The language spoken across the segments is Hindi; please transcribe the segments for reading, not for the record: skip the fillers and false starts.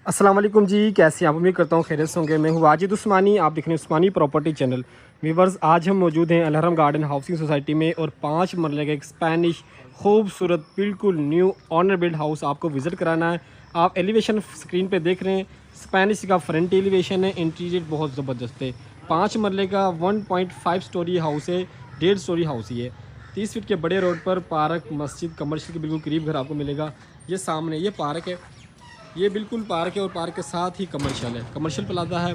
अस्सलाम वालेकुम जी, कैसे आप? उम्मीद करता हूँ खैरियत से होंगे। मैं हूँ वाजिद उस्मानी, आप देख रहे हैं उस्मानी प्रॉपर्टी चैनल। व्यूअर्स, आज हम मौजूद हैं अलहरम गार्डन हाउसिंग सोसाइटी में और 5 मरले का एक स्पेनिश खूबसूरत बिल्कुल न्यू ऑनर बिल्ड हाउस आपको विज़िट कराना है। आप एलिवेशन स्क्रीन पे देख रहे हैं, स्पेनिश का फ्रंट एलिवेशन है, इंटीरियर बहुत ज़बरदस्त है। 5 मरले का 1.5 स्टोरी हाउस है, 1.5 स्टोरी हाउस ही है। 30 फीट के बड़े रोड पर पार्क, मस्जिद, कमर्शियल के बिल्कुल करीब घर आपको मिलेगा। ये सामने ये पार्क है, ये बिल्कुल पार्क है और पार्क के साथ ही कमर्शियल है। कमर्शियल प्लाजा है,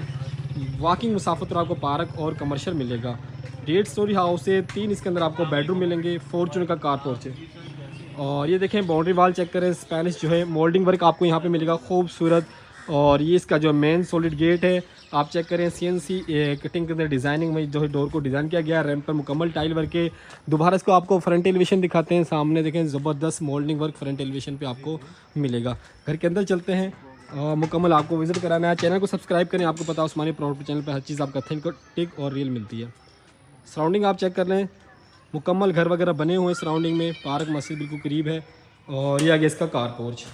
वॉकिंग मुसाफत पर आपको पार्क और कमर्शियल मिलेगा। 1.5 स्टोरी हाउस है, 3 इसके अंदर आपको बेडरूम मिलेंगे, फॉर्चून का कार पोर्च है। और ये देखें बाउंड्री वाल चेक करें, स्पेनिश जो है मोल्डिंग वर्क आपको यहाँ पे मिलेगा खूबसूरत। और ये इसका जो मेन सॉलिड गेट है आप चेक करें, CNC कटिंग के अंदर डिज़ाइनिंग में जो है डोर को डिज़ाइन किया गया है। रैंप पर मुकम्मल टाइल वर्क है। दोबारा इसको आपको फ्रंट एलिवेशन दिखाते हैं। सामने देखें ज़बरदस्त मोल्डिंग वर्क फ्रंट एलिवेशन पे आपको मिलेगा। घर के अंदर चलते हैं और मुकम्मल आपको विज़िट कराना है। चैनल को सब्सक्राइब करें, आपको पता है उस्मानी प्रॉपर्टी चैनल पर हर चीज़ आपका थिंक टिक और रियल मिलती है। सराउंडिंग आप चेक कर लें, मुकम्मल घर वगैरह बने हुए हैं सराउंडिंग में, पार्क मस्जिद बिल्कुल करीब है। और ये आगे इसका कार पोर्च।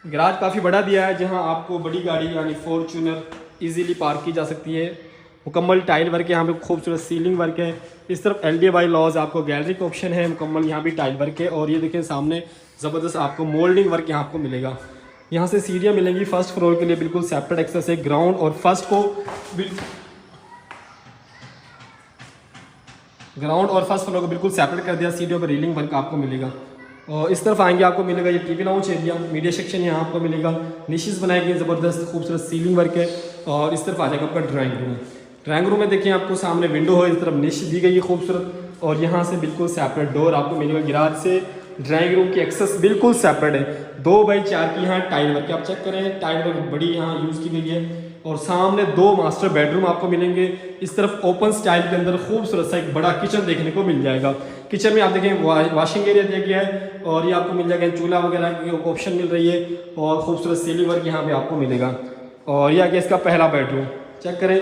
गैराज काफ़ी बड़ा दिया है, जहां आपको बड़ी गाड़ी यानी फॉर्चूनर इजीली पार्क की जा सकती है। मुकम्मल टाइल वर्क है, यहाँ पे खूबसूरत सीलिंग वर्क है। इस तरफ LDA लॉज आपको गैलरी का ऑप्शन है, मुकम्मल यहाँ भी टाइल वर्क है। और ये देखें सामने ज़बरदस्त आपको मोल्डिंग वर्क यहाँ आपको मिलेगा। यहाँ से सीढ़ियाँ मिलेंगी फर्स्ट फ्लोर के लिए, बिल्कुल सेपरेट एक्सेस है। ग्राउंड और फर्स्ट को बिल्कुल सेपरेट कर दिया। सीढ़ियों पर रीलिंग वर्क आपको मिलेगा। और इस तरफ आएंगे आपको मिलेगा ये TV lounge area, media section यहाँ आपको मिलेगा। निशेस बनाए गए ज़बरदस्त खूबसूरत सीलिंग वर्क है। और इस तरफ आ जाएगा आपका ड्राइंग रूम। ड्राइंग रूम में देखिए आपको सामने विंडो है, इस तरफ निश दी गई है खूबसूरत। और यहाँ से बिल्कुल सेपरेट डोर आपको मिलेगा। गिराज से ड्राइंग रूम की एक्सेस बिल्कुल सेपरेट है। 2x4 की यहाँ टाइल वर्क आप चेक करें, टाइल वर्क बड़ी यहाँ यूज़ की गई है। और सामने 2 मास्टर बेडरूम आपको मिलेंगे। इस तरफ ओपन स्टाइल के अंदर खूबसूरत सा एक बड़ा किचन देखने को मिल जाएगा। किचन में आप देखें वॉशिंग एरिया दिया गया है और ये आपको मिल जाएगा चूल्हा वगैरह की ऑप्शन मिल रही है। और खूबसूरत सीलिंग वर्क यहाँ पे आपको मिलेगा। और ये आगे इसका पहला बेडरूम चेक करें,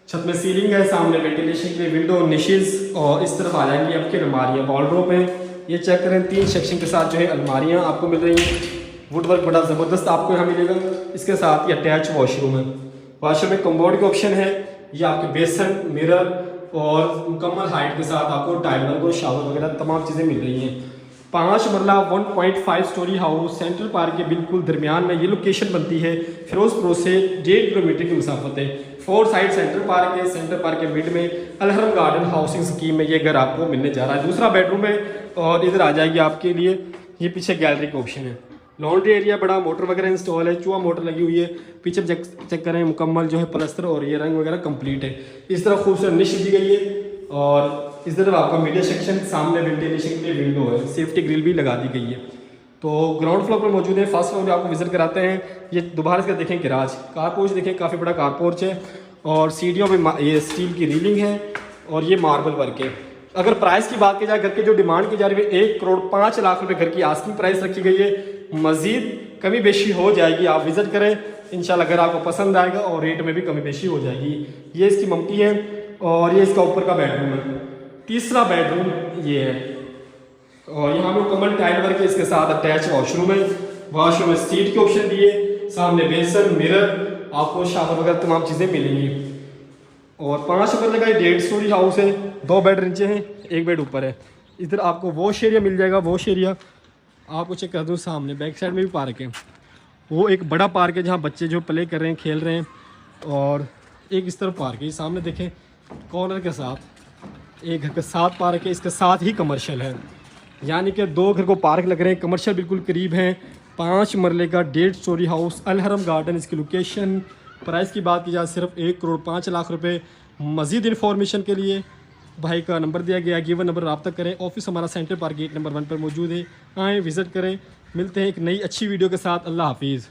छत में सीलिंग है, सामने वेंटिलेशन के लिए विंडो, निशेस। और इस तरफ आ जाएंगी आपकी अलमारियाँ, वॉलड्रॉप है। ये चेक करें 3 सेक्शन के साथ जो है अलमारियाँ आपको मिल रही हैं। वुड वर्क बड़ा ज़बरदस्त आपको यहाँ मिलेगा। इसके साथ ये अटैच वॉशरूम है। वॉशरूम में कम्बोर्ड के ऑप्शन है। ये आपके बेसन, मिरर और मुकम्मल हाइट के साथ आपको टाइल वर्क और शावर वगैरह तमाम चीज़ें मिल रही हैं। 5 मरला 1.5 स्टोरी हाउस सेंट्रल पार्क के बिल्कुल दरमियान में ये लोकेशन बनती है। फिरोजपुर से 1.5 किलोमीटर की मुसाफत है। 4 साइड सेंट्रल पार्क है। सेंट्रल पार्क के मिड में अलहरम गार्डन हाउसिंग स्कीम में ये घर आपको मिलने जा रहा है। दूसरा बेडरूम है और इधर आ जाएगी आपके लिए ये पीछे गैलरी का ऑप्शन है। लॉन्ड्री एरिया बड़ा, मोटर वगैरह इंस्टॉल है, चूहा मोटर लगी हुई है। पीछे चेक करें मुकम्मल जो है प्लस्तर और ये रंग वगैरह कंप्लीट है। इस तरह खूबसूरत निश दी गई है। और इस तरफ आपका मीडिया सेक्शन, सामने वेंटिलेशन के लिए विंडो है, सेफ्टी ग्रिल भी लगा दी गई है। तो ग्राउंड फ्लोर पर मौजूद है। फर्स्ट फ्लोर पर आपको विजिट कराते हैं। ये दोबारा इसका देखें गैराज, कार पोर्च देखें, काफ़ी बड़ा कार पोर्च है। और सीढ़ियों में ये स्टील की रीलिंग है और ये मार्बल वर्क है। अगर प्राइस की बात की जाए, घर की जो डिमांड की जा रही है 1,05,00,000 रुपये घर की आस्किंग प्राइस रखी गई है। मज़ीद कमी बेशी हो जाएगी, आप विज़िट करें इंशाल्लाह, अगर आपको पसंद आएगा और रेट में भी कमी बेशी हो जाएगी। ये इसकी ममटी है और ये इसका ऊपर का बेडरूम है। तीसरा बेडरूम ये है और यहाँ पे मुकम्मल टाइल वर्क है। इसके साथ अटैच वॉशरूम है। वॉशरूम में सीट के ऑप्शन दिए, सामने बेसन, मिरर, आपको शावर वगैरह तमाम चीज़ें मिलेंगी। और 5 नंबर का 1.5 स्टोरी हाउस है। 2 बेड नीचे हैं, 1 बेड ऊपर है। इधर आपको वॉश एरिया मिल जाएगा। वॉश एरिया आपको चेक कर दूँ, सामने बैक साइड में भी पार्क है। वो एक बड़ा पार्क है जहाँ बच्चे जो प्ले कर रहे हैं, खेल रहे हैं। और एक इस तरफ पार्क है, सामने देखें कॉर्नर के साथ एक घर के साथ पार्क है, इसके साथ ही कमर्शियल है। यानी कि 2 घर को पार्क लग रहे हैं, कमर्शियल बिल्कुल करीब हैं। 5 मरले का 1.5 स्टोरी हाउस अलहरम गार्डन, इसकी लोकेशन। प्राइस की बात की जाए सिर्फ 1,05,00,000 रुपये। मज़ीद इन्फॉर्मेशन के लिए भाई का नंबर दिया गया, गिवन नंबर रब्ता करें। ऑफिस हमारा सेंट्रल पार्क गेट नंबर 1 पर मौजूद है, आएँ विज़िट करें। मिलते हैं एक नई अच्छी वीडियो के साथ। अल्लाह हाफिज़।